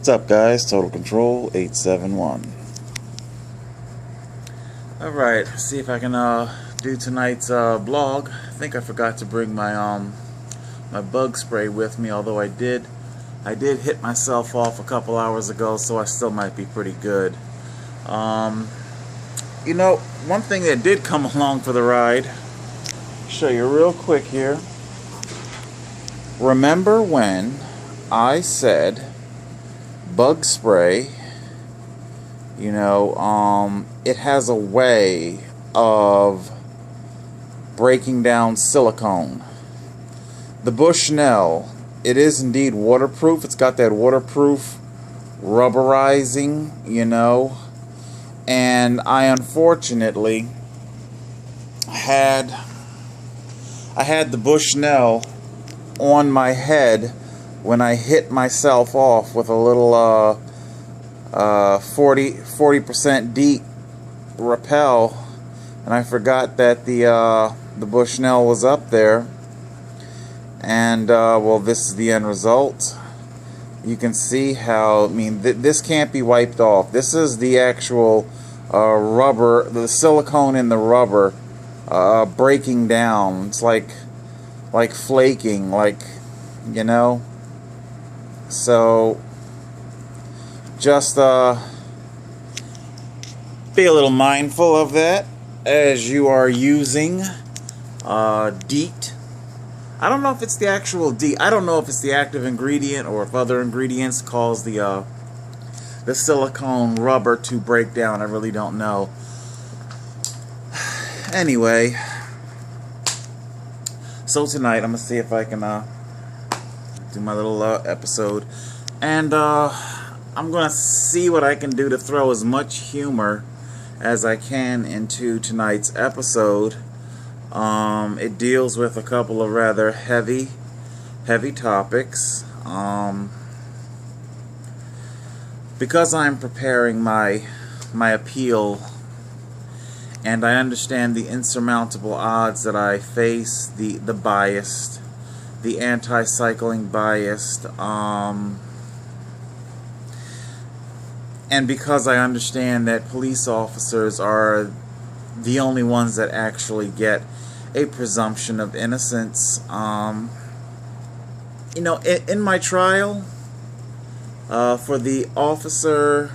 What's up, guys? Total Control 871. Alright, see if I can do tonight's blog. I think I forgot to bring my my bug spray with me, although I did hit myself off a couple hours ago, so I still might be pretty good. You know, one thing that did come along for the ride, show you real quick here. Remember when I said bug spray, you know, it has a way of breaking down silicone. The Bushnell, it is indeed waterproof. It's got that waterproof rubberizing, you know, and I unfortunately had the Bushnell on my head when I hit myself off with a little 40% deep rappel, and I forgot that the Bushnell was up there. And well, this is the end result. You can see how, I mean, this can't be wiped off. This is the actual rubber, the silicone in the rubber breaking down. It's like flaking, like, you know. So just be a little mindful of that as you are using DEET. I don't know if it's the actual DEET. I don't know if it's the active ingredient or if other ingredients cause the silicone rubber to break down. I really don't know. Anyway, so tonight I'm gonna see if I can do my little episode, and I'm gonna see what I can do to throw as much humor as I can into tonight's episode. It deals with a couple of rather heavy topics. Because I'm preparing my appeal, and I understand the insurmountable odds that I face, the biased, the anti-cycling biased, and because I understand that police officers are the only ones that actually get a presumption of innocence. You know, in my trial for the Officer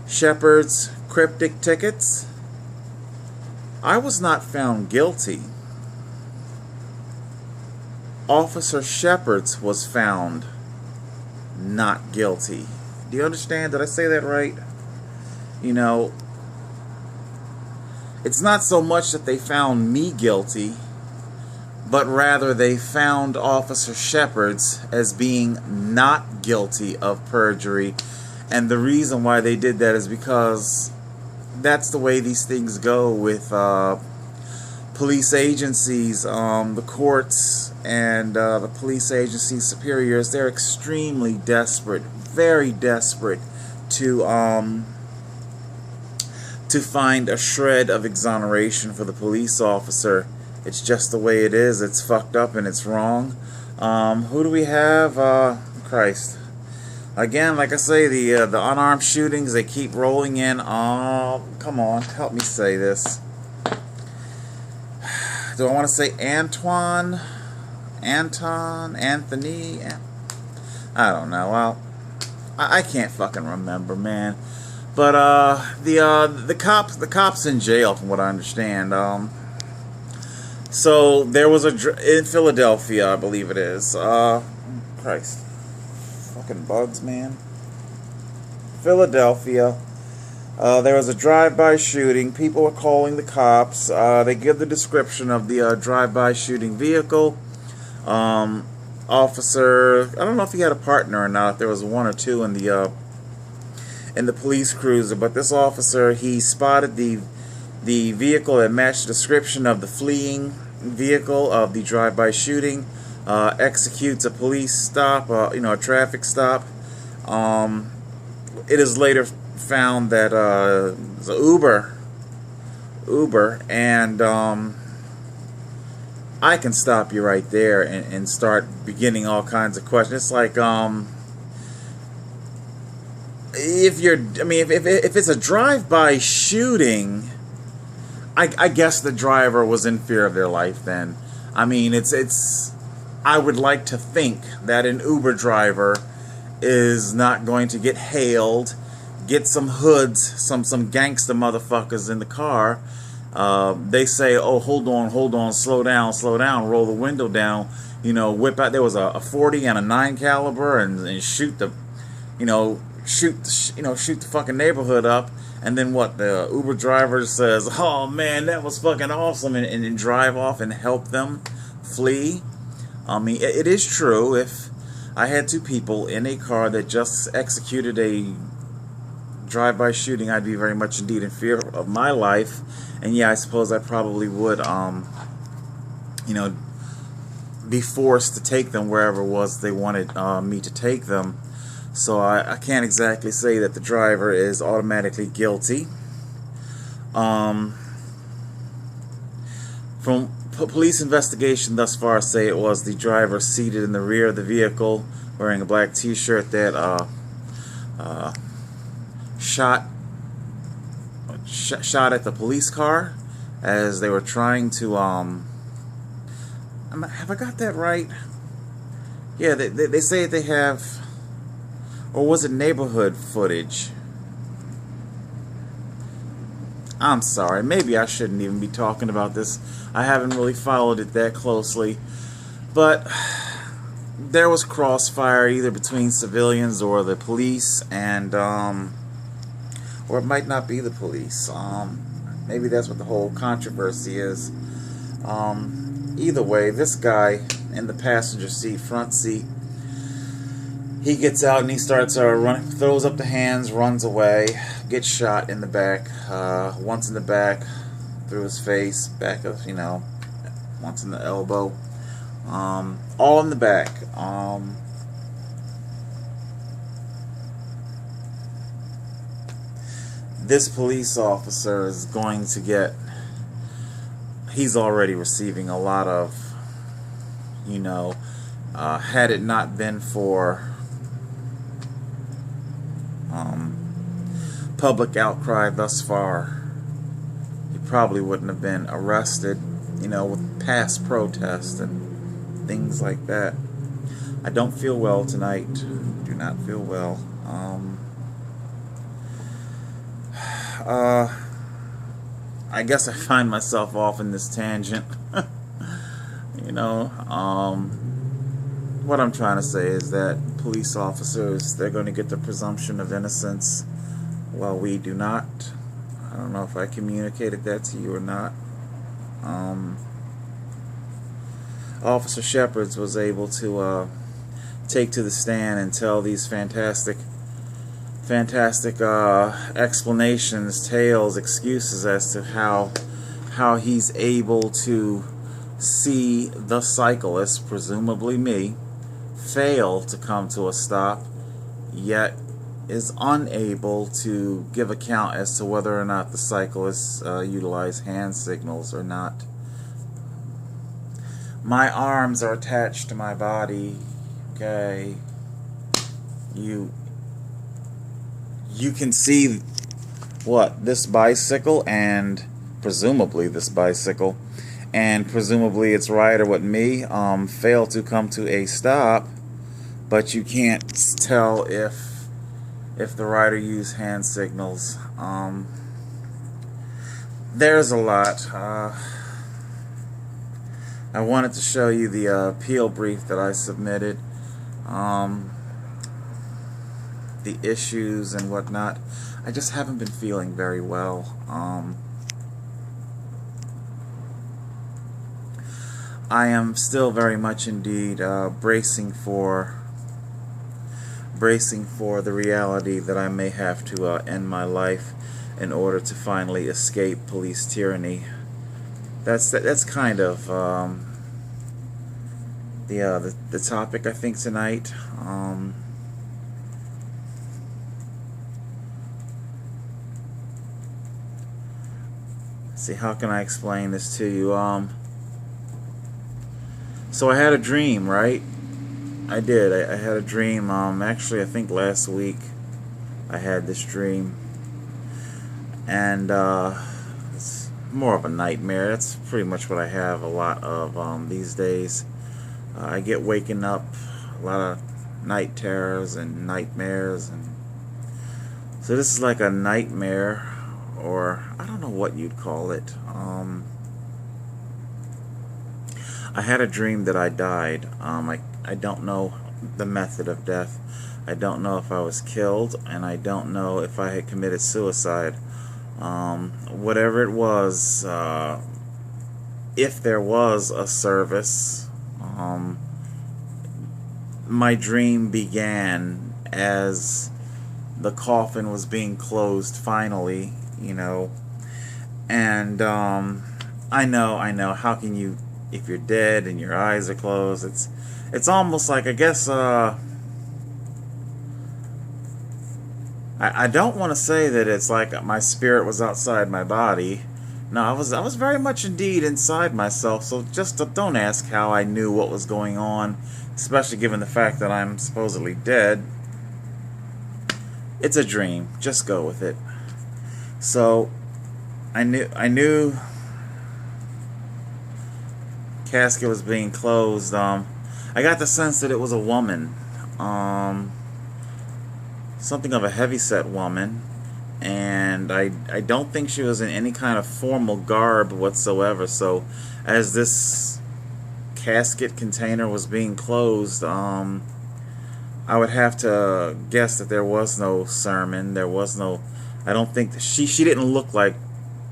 Sheppard's cryptic tickets, I was not found guilty. Officer Sheppard's was found not guilty. Do you understand? Did I say that right? You know, it's not so much that they found me guilty, but rather they found Officer Sheppard's as being not guilty of perjury. And the reason why they did that is because that's the way these things go with police agencies, the courts, and the police agency superiors. They're extremely desperate, very desperate to find a shred of exoneration for the police officer. It's just the way it is. It's fucked up and it's wrong. Who do we have? Christ. Again, like I say, the unarmed shootings, they keep rolling in. Oh, come on, help me say this. Do I want to say Anton, Anthony? I don't know. Well, I can't fucking remember, man. But the cops in jail, from what I understand. So there was in Philadelphia, I believe it is. Christ, fucking bugs, man. Philadelphia. There was a drive-by shooting. People were calling the cops. They give the description of the drive-by shooting vehicle. Officer, I don't know if he had a partner or not. There was one or two in the police cruiser, but this officer, he spotted the vehicle that matched the description of the fleeing vehicle of the drive-by shooting. Executes a police stop, you know, a traffic stop. It is later found that it's an Uber, and I can stop you right there and start beginning all kinds of questions. It's like if it's a drive-by shooting, I guess the driver was in fear of their life then. I mean, I would like to think that an Uber driver is not going to get hailed, get some hoods, some gangster motherfuckers in the car. They say, oh, hold on, slow down, roll the window down, whip out. There was a 40 and a 9 caliber and shoot the, shoot the fucking neighborhood up. And then what? The Uber driver says, oh man, that was fucking awesome, and drive off and help them flee. I mean, it is true. If I had two people in a car that just executed a drive-by shooting, I'd be very much indeed in fear of my life. And yeah, I suppose I probably would, be forced to take them wherever it was they wanted me to take them. So I can't exactly say that the driver is automatically guilty. From police investigation thus far, say it was the driver seated in the rear of the vehicle wearing a black t-shirt that shot at the police car as they were trying to have I got that right? Yeah, they say they have, or was it neighborhood footage? I'm sorry, maybe I shouldn't even be talking about this. I haven't really followed it that closely, but there was crossfire either between civilians or the police, and or it might not be the police. Maybe that's what the whole controversy is. Either way, this guy in the passenger seat, front seat, he gets out and he starts running, throws up the hands, runs away, gets shot in the back, once in the back, through his face, back of, once in the elbow, all in the back. This police officer is going to get, he's already receiving a lot of, had it not been for public outcry thus far, he probably wouldn't have been arrested, with past protests and things like that. I don't feel well tonight. Do not feel well. I guess I find myself off in this tangent. What I'm trying to say is that police officers, they're going to get the presumption of innocence, while we do not. I don't know if I communicated that to you or not. Officer Sheppard was able to take to the stand and tell these fantastic explanations, tales, excuses as to how he's able to see the cyclist, presumably me, fail to come to a stop, yet is unable to give account as to whether or not the cyclists utilize hand signals or not. My arms are attached to my body. Okay, you can see this bicycle and presumably its rider with me fail to come to a stop, but you can't tell if the rider used hand signals. There's a lot. I wanted to show you the appeal brief that I submitted, the issues and whatnot. I just haven't been feeling very well. I am still very much indeed bracing for the reality that I may have to end my life in order to finally escape police tyranny. That's kind of the topic, I think, tonight. See, how can I explain this to you? So I had a dream, right? I did. I had a dream, actually, I think last week. I had this dream, and it's more of a nightmare. That's pretty much what I have a lot of these days. I get waking up, a lot of night terrors and nightmares, and so this is like a nightmare, or I don't know what you'd call it. I had a dream that I died. I don't know the method of death. I don't know if I was killed, and I don't know if I had committed suicide. Whatever it was, if there was a service, my dream began as the coffin was being closed finally, you know. And I know, how can you, if you're dead and your eyes are closed, it's almost like, I guess, I don't want to say that it's like my spirit was outside my body. No, I was very much indeed inside myself, so just don't ask how I knew what was going on, especially given the fact that I'm supposedly dead. It's a dream. Just go with it. So, I knew casket was being closed. I got the sense that it was a woman. Something of a heavyset woman, and I don't think she was in any kind of formal garb whatsoever. So as this casket container was being closed, I would have to guess that there was no sermon. There was no, I don't think that she didn't look like,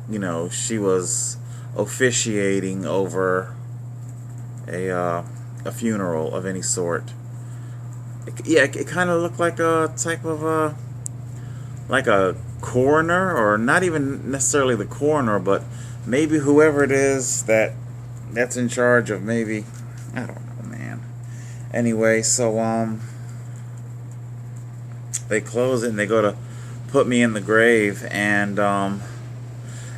you know, she was officiating over a funeral of any sort. It kind of looked like a type of like a coroner, or not even necessarily the coroner, but maybe whoever it is that's in charge of, maybe, I don't know, man. Anyway, so they close it and they go to put me in the grave, and I'm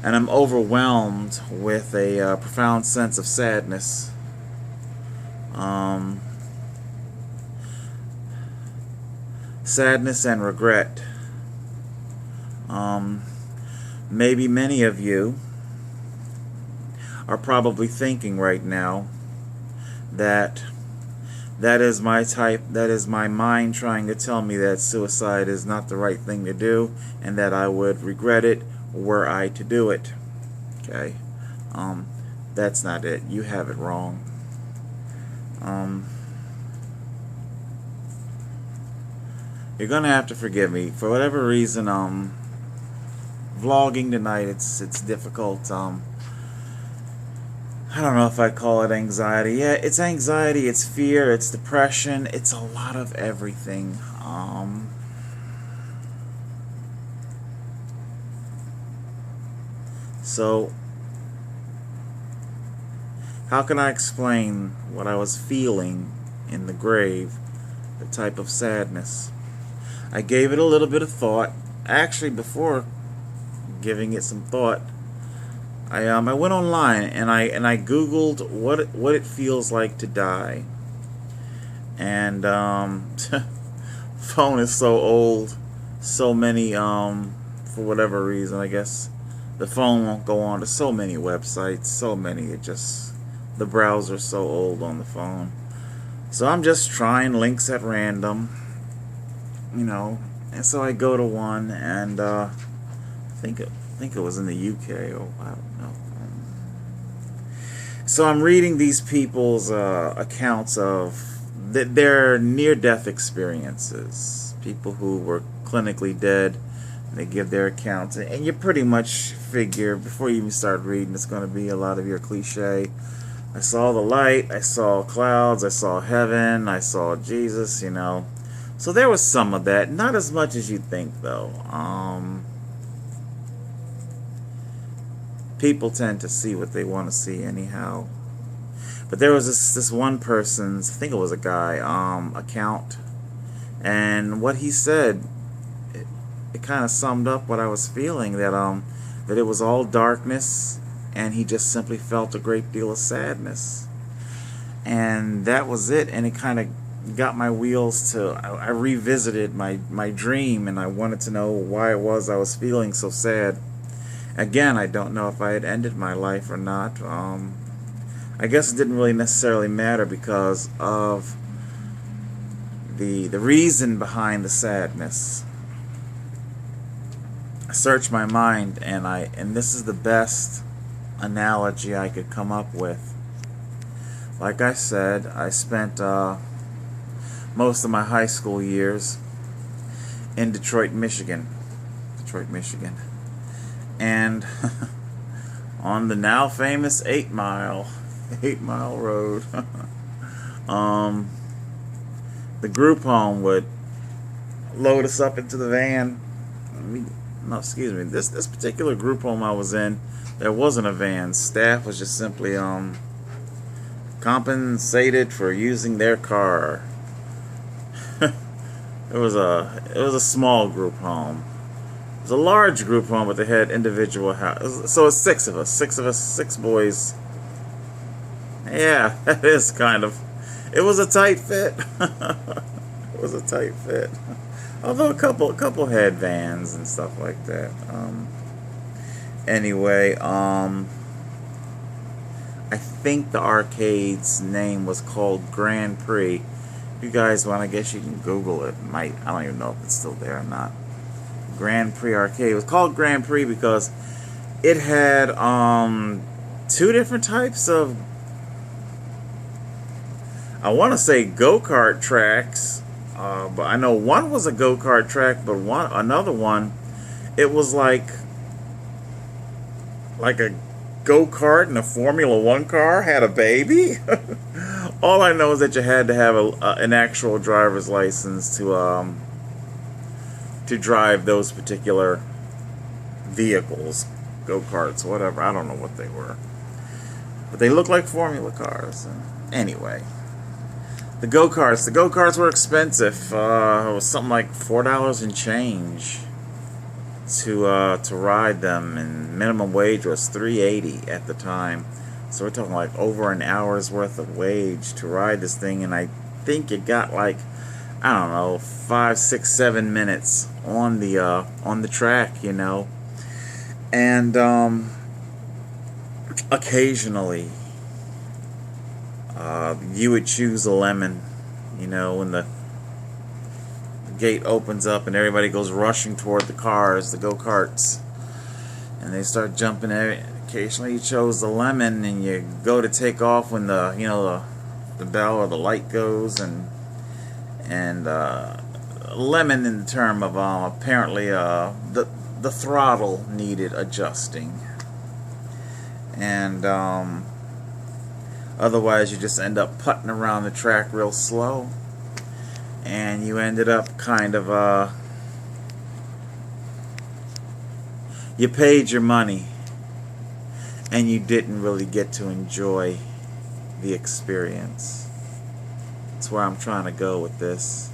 overwhelmed with a profound sense of sadness. Sadness and regret. Maybe many of you are probably thinking right now that is my type, that is my mind trying to tell me that suicide is not the right thing to do, and that I would regret it were I to do it. Okay? That's not it. You have it wrong. You're gonna have to forgive me for whatever reason. Vlogging tonight, it's difficult. I don't know if I'd call it anxiety. Yeah, it's anxiety, it's fear, it's depression, it's a lot of everything. So how can I explain what I was feeling in the grave, the type of sadness? I gave it a little bit of thought. Actually, before giving it some thought, I went online and I googled what it feels like to die. And phone is so old, so many for whatever reason, I guess the phone won't go on to so many websites, so many, the browser's so old on the phone. So I'm just trying links at random, you know, and so I go to one, and I think it was in the UK, or I don't know. So I'm reading these people's accounts of their near-death experiences. People who were clinically dead, they give their accounts, and you pretty much figure before you even start reading, it's going to be a lot of your cliche. I saw the light, I saw clouds, I saw heaven, I saw Jesus, you know. So there was some of that, not as much as you think, though. People tend to see what they want to see anyhow. But there was this one person's, I think it was a guy, account, and what he said, it kind of summed up what I was feeling, that it was all darkness, and he just simply felt a great deal of sadness. And that was it, and it kind of got my wheels to, I revisited my dream, and I wanted to know why it was I was feeling so sad. Again, I don't know if I had ended my life or not. I guess it didn't really necessarily matter because of the reason behind the sadness. I searched my mind, and this is the best analogy I could come up with. Like I said, I spent most of my high school years in Detroit, Michigan. And on the now famous 8 Mile road, the group home would load us up into the van. This particular group home I was in, there wasn't a van. Staff was just simply compensated for using their car. It was a small group home. It was a large group home, but they had individual houses. So it's 6 of us, 6 boys. Yeah, that is kind of. It was a tight fit. It was a tight fit. Although a couple had vans and stuff like that. Anyway, I think the arcade's name was called Grand Prix. If you guys want, I guess you can Google it. I don't even know if it's still there or not. Grand Prix Arcade. It was called Grand Prix because it had 2 different types of, I want to say, go-kart tracks. But I know one was a go-kart track, but another one, it was like a go-kart and a Formula 1 car had a baby. All I know is that you had to have an actual driver's license to drive those particular vehicles, go-karts, whatever. I don't know what they were, but they looked like Formula cars. Anyway, the go-karts were expensive. It was something like $4 and change to ride them, and minimum wage was $3.80 at the time. So we're talking like over an hour's worth of wage to ride this thing, and I think it got like, I don't know, 5, 6, 7 minutes on the track, you know. And occasionally you would choose a lemon, you know, when the gate opens up and everybody goes rushing toward the cars, the go-karts, and they start jumping at it. Occasionally you chose the lemon, and you go to take off when the bell or the light goes, and lemon in the term of apparently the throttle needed adjusting, and otherwise you just end up putting around the track real slow, and you ended up kind of you paid your money and you didn't really get to enjoy the experience. That's where I'm trying to go with this.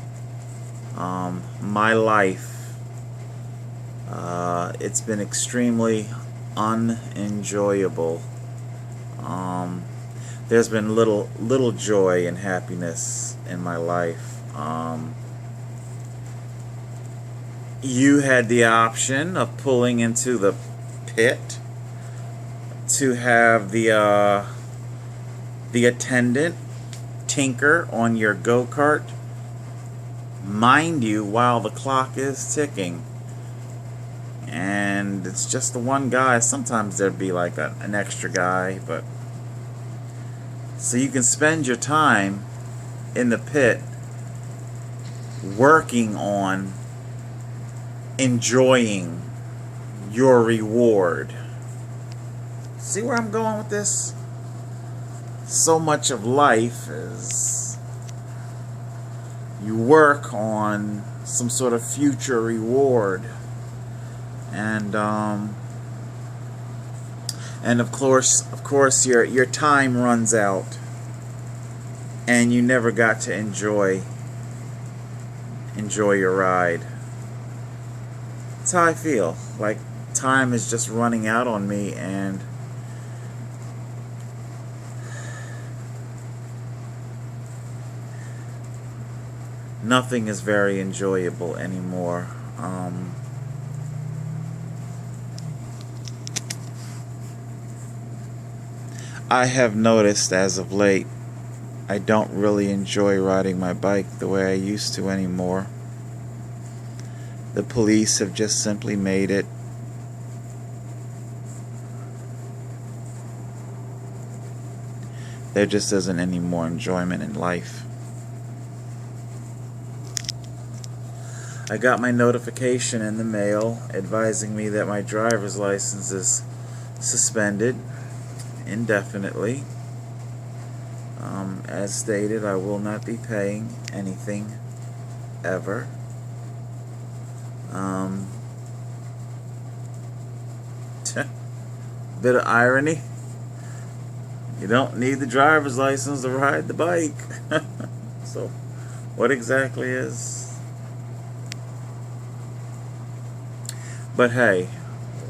My life, it's been extremely unenjoyable. There's been little joy and happiness in my life. You had the option of pulling into the pit to have the attendant tinker on your go-kart, mind you, while the clock is ticking. And it's just the one guy. Sometimes there'd be like an extra guy, but so you can spend your time in the pit working on enjoying your reward. See where I'm going with this? So much of life is you work on some sort of future reward, and of course your time runs out, and you never got to enjoy your ride. That's how I feel. Like time is just running out on me, and nothing is very enjoyable anymore. I have noticed as of late, I don't really enjoy riding my bike the way I used to anymore. The police have just simply made it there just isn't any more enjoyment in life. I got my notification in the mail advising me that my driver's license is suspended indefinitely. As stated, I will not be paying anything ever. Bit of irony. You don't need the driver's license to ride the bike. So, what exactly is? But hey,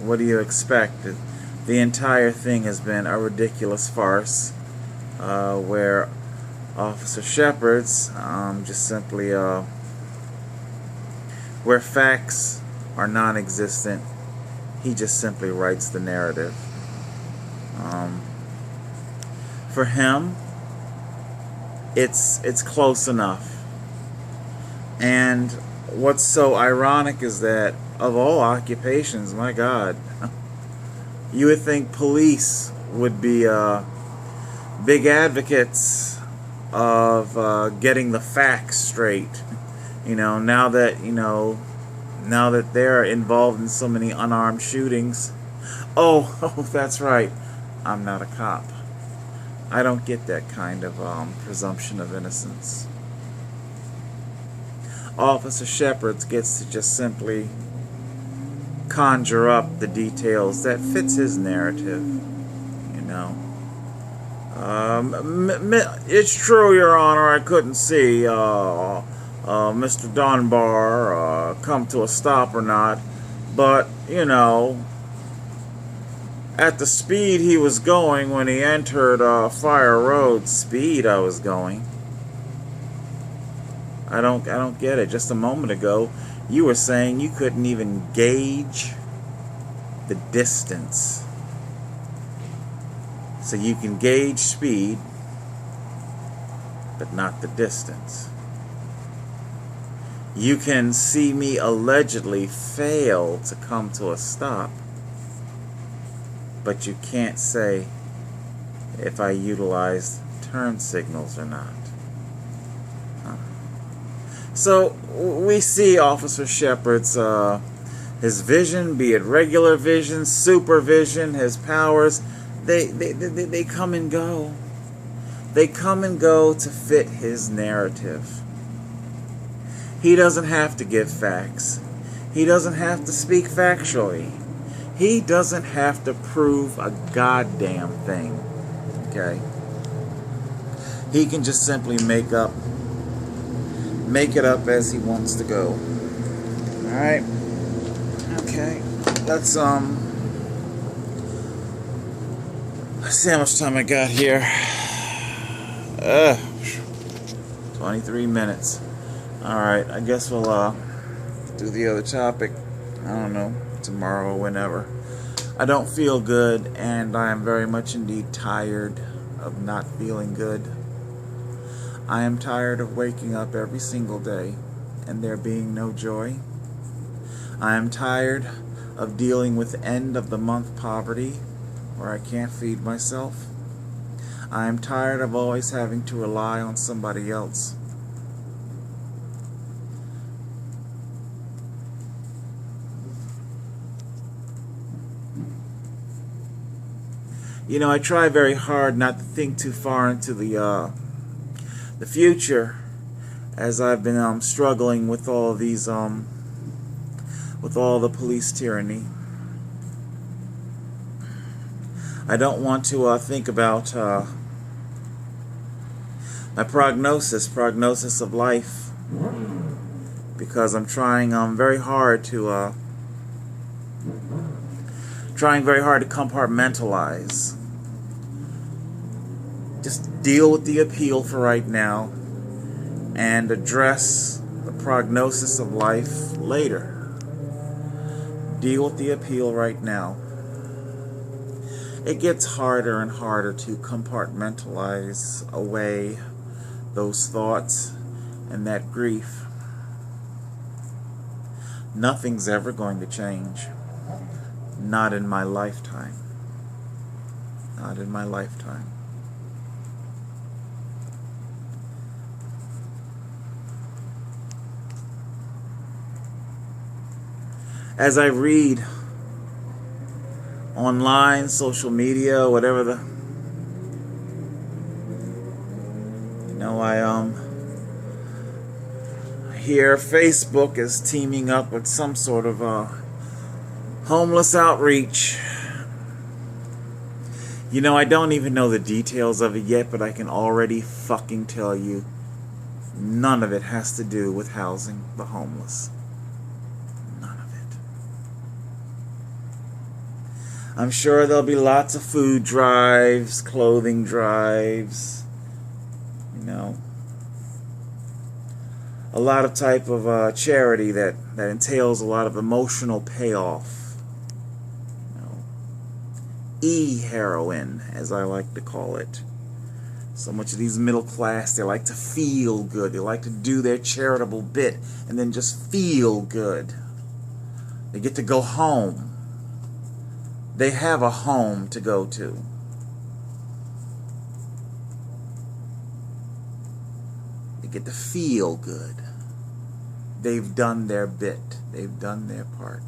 what do you expect? The entire thing has been a ridiculous farce, where Officer Sheppard's just simply, where facts are non-existent, he just simply writes the narrative. For him, it's close enough. And what's so ironic is that of all occupations, my God, you would think police would be big advocates of getting the facts straight. Now that they're involved in so many unarmed shootings. Oh, that's right. I'm not a cop. I don't get that kind of presumption of innocence. Officer Sheppard gets to just simply conjure up the details that fits his narrative. It's true, Your Honor, I couldn't see Mr. Dunbar come to a stop or not, but at the speed he was going when he entered Fire Road, speed I was going. I don't get it. Just a moment ago, you were saying you couldn't even gauge the distance. So you can gauge speed, but not the distance. You can see me allegedly fail to come to a stop, but you can't say if I utilized turn signals or not. So we see Officer Sheppard's his vision, be it regular vision, supervision, his powers, they come and go. They come and go to fit his narrative. He doesn't have to give facts. He doesn't have to speak factually. He doesn't have to prove a goddamn thing. Okay? He can just simply make it up as he wants to go. Alright? Okay. Let's see how much time I got here. 23 minutes. Alright, I guess we'll do the other topic. I don't know, tomorrow or whenever. I don't feel good, and I am very much indeed tired of not feeling good. I am tired of waking up every single day and there being no joy. I am tired of dealing with end of the month poverty where I can't feed myself. I am tired of always having to rely on somebody else. I try very hard not to think too far into the future, as I've been struggling with all of these with all the police tyranny. I don't want to think about my prognosis of life, because I'm trying very hard to compartmentalize. Just deal with the appeal for right now and address prognosis of life later. Deal with the appeal right now. It gets harder and harder to compartmentalize away those thoughts and that grief. Nothing's ever going to change. Not in my lifetime. Not in my lifetime. As I read online, social media, whatever the, I hear Facebook is teaming up with some sort of homeless outreach. I don't even know the details of it yet, but I can already fucking tell you none of it has to do with housing the homeless. None of it. I'm sure there'll be lots of food drives, clothing drives, a lot of type of charity that entails a lot of emotional payoff. E-heroin, as I like to call it. So much of these middle class, they like to feel good. They like to do their charitable bit and then just feel good. They get to go home. They have a home to go to. They get to feel good. They've done their bit. They've done their part.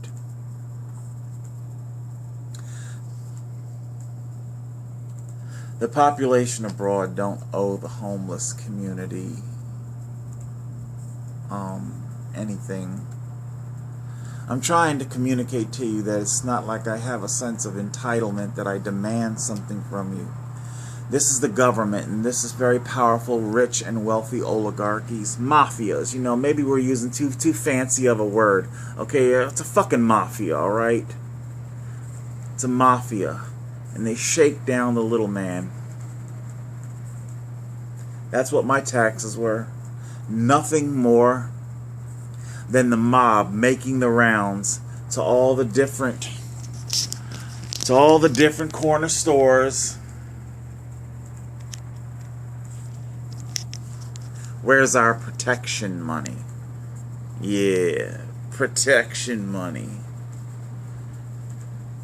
The population abroad don't owe the homeless community anything. I'm trying to communicate to you that it's not like I have a sense of entitlement, that I demand something from you. This is the government, and this is very powerful, rich and wealthy oligarchies, mafias. Maybe we're using too fancy of a word. Okay, it's a fucking mafia, all right? It's a mafia. And they shake down the little man. That's what my taxes were. Nothing more than the mob making the rounds to all the different corner stores. Where's our protection money? Yeah, protection money.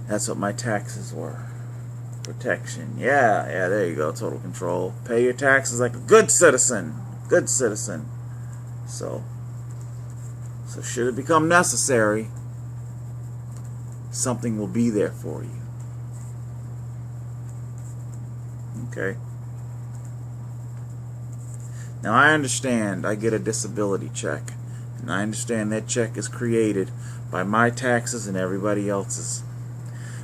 That's what my taxes were. Protection. Yeah, there you go. Total control. Pay your taxes like a good citizen. Good citizen. So should it become necessary, something will be there for you. Okay. Now I understand I get a disability check. And I understand that check is created by my taxes and everybody else's.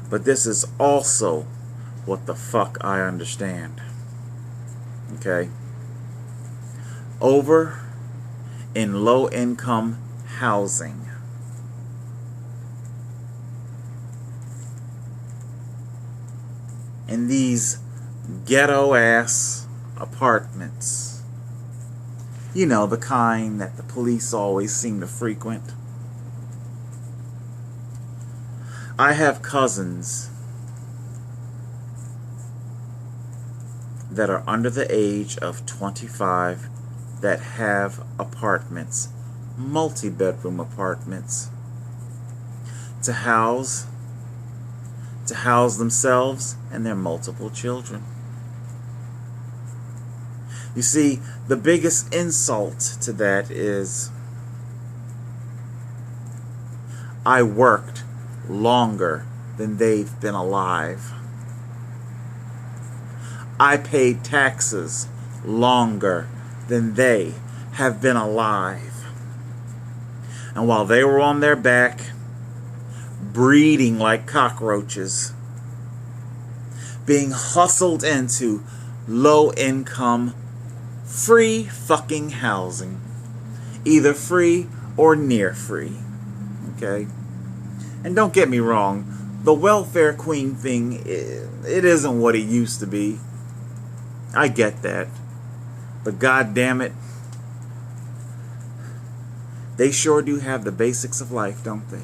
But this is also what the fuck I understand. Okay? Over in low-income housing, in these ghetto-ass apartments, the kind that the police always seem to frequent. I have cousins that are under the age of 25 that have apartments, multi-bedroom apartments, to house themselves and their multiple children. You see, the biggest insult to that is I worked longer than they've been alive. I paid taxes longer than they have been alive. And while they were on their back, breeding like cockroaches, being hustled into low-income, free fucking housing, either free or near free. Okay? And don't get me wrong, the welfare queen thing, it isn't what it used to be. I get that. But God damn it, They sure do have the basics of life, don't they?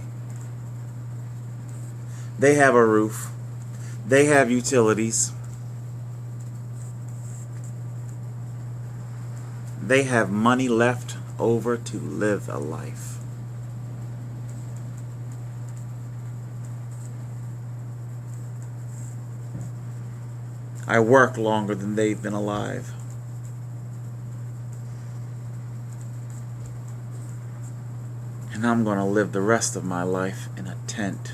They have a roof. They have utilities. They have money left over to live a life. I work longer than they've been alive. And I'm going to live the rest of my life in a tent.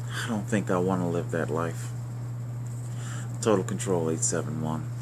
I don't think I want to live that life. Total Control 871.